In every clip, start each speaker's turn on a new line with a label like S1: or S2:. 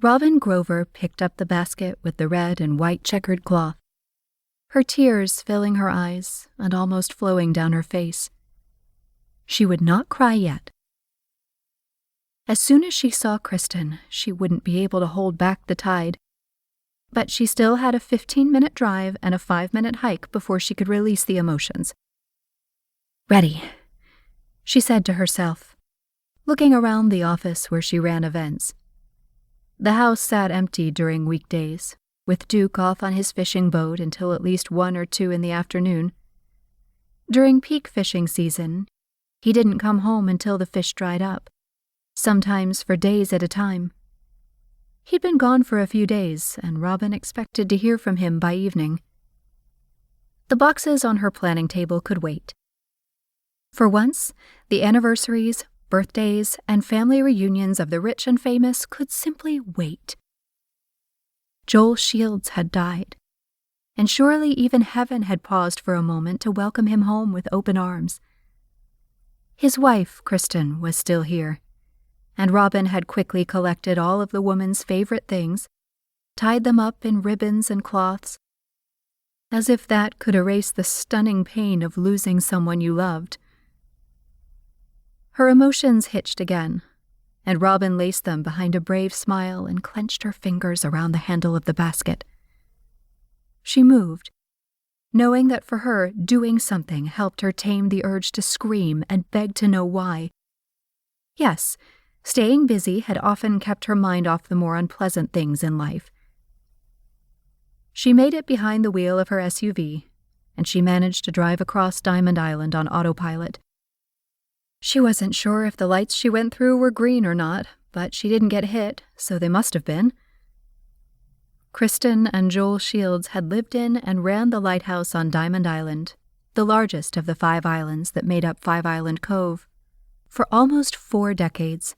S1: Robin Grover picked up the basket with the red and white checkered cloth, her tears filling her eyes and almost flowing down her face. She would not cry yet. As soon as she saw Kristen, she wouldn't be able to hold back the tide. But she still had a 15-minute drive and a 5-minute hike before she could release the emotions. "Ready," she said to herself, looking around the office where she ran events. The house sat empty during weekdays, with Duke off on his fishing boat until at least 1 or 2 in the afternoon. During peak fishing season, he didn't come home until the fish dried up, sometimes for days at a time. He'd been gone for a few days, and Robin expected to hear from him by evening. The boxes on her planning table could wait. For once, the anniversaries, birthdays, and family reunions of the rich and famous could simply wait. Joel Shields had died, and surely even heaven had paused for a moment to welcome him home with open arms. His wife, Kristen, was still here, and Robin had quickly collected all of the woman's favorite things, tied them up in ribbons and cloths, as if that could erase the stunning pain of losing someone you loved. Her emotions hitched again, and Robin laced them behind a brave smile and clenched her fingers around the handle of the basket. She moved, knowing that for her, doing something helped her tame the urge to scream and beg to know why. Yes, staying busy had often kept her mind off the more unpleasant things in life. She made it behind the wheel of her SUV, and she managed to drive across Diamond Island on autopilot. She wasn't sure if the lights she went through were green or not, but she didn't get hit, so they must have been. Kristen and Joel Shields had lived in and ran the Lighthouse on Diamond Island, the largest of the 5 islands that made up Five Island Cove, for almost 4 decades.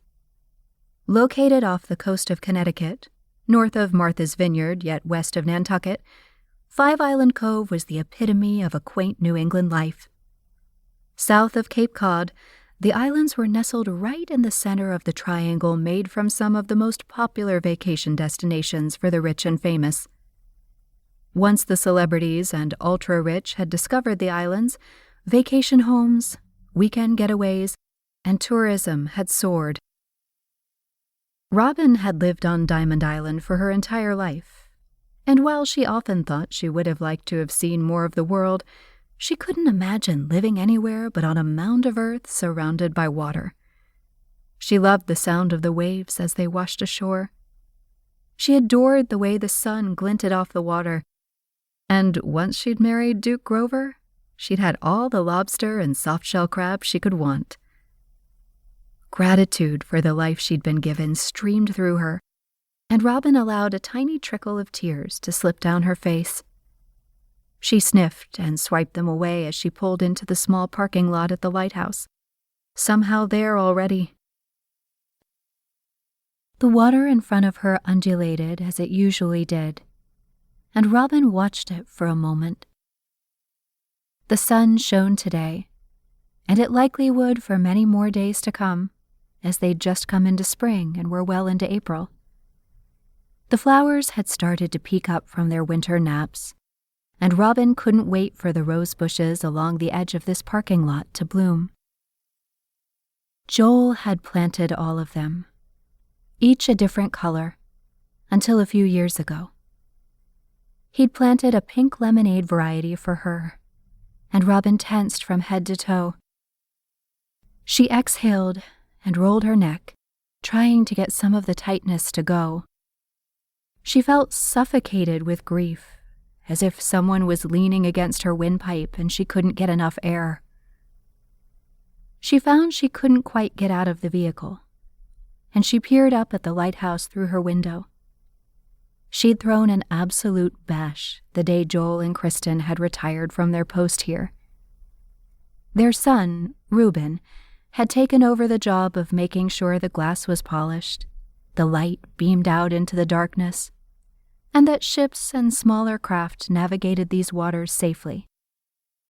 S1: Located off the coast of Connecticut, north of Martha's Vineyard yet west of Nantucket, Five Island Cove was the epitome of a quaint New England life. South of Cape Cod, the islands were nestled right in the center of the triangle made from some of the most popular vacation destinations for the rich and famous. Once the celebrities and ultra-rich had discovered the islands, vacation homes, weekend getaways, and tourism had soared. Robin had lived on Diamond Island for her entire life, and while she often thought she would have liked to have seen more of the world, she couldn't imagine living anywhere but on a mound of earth surrounded by water. She loved the sound of the waves as they washed ashore. She adored the way the sun glinted off the water, and once she'd married Duke Grover, she'd had all the lobster and soft-shell crab she could want. Gratitude for the life she'd been given streamed through her, and Robin allowed a tiny trickle of tears to slip down her face. She sniffed and swiped them away as she pulled into the small parking lot at the Lighthouse, somehow there already. The water in front of her undulated as it usually did, and Robin watched it for a moment. The sun shone today, and it likely would for many more days to come, as they'd just come into spring and were well into April. The flowers had started to peek up from their winter naps, and Robin couldn't wait for the rose bushes along the edge of this parking lot to bloom. Joel had planted all of them, each a different color, until a few years ago. He'd planted a pink lemonade variety for her, and Robin tensed from head to toe. She exhaled and rolled her neck, trying to get some of the tightness to go. She felt suffocated with grief, as if someone was leaning against her windpipe and she couldn't get enough air. She found she couldn't quite get out of the vehicle, and she peered up at the lighthouse through her window. She'd thrown an absolute bash the day Joel and Kristen had retired from their post here. Their son, Reuben, had taken over the job of making sure the glass was polished, the light beamed out into the darkness, and that ships and smaller craft navigated these waters safely.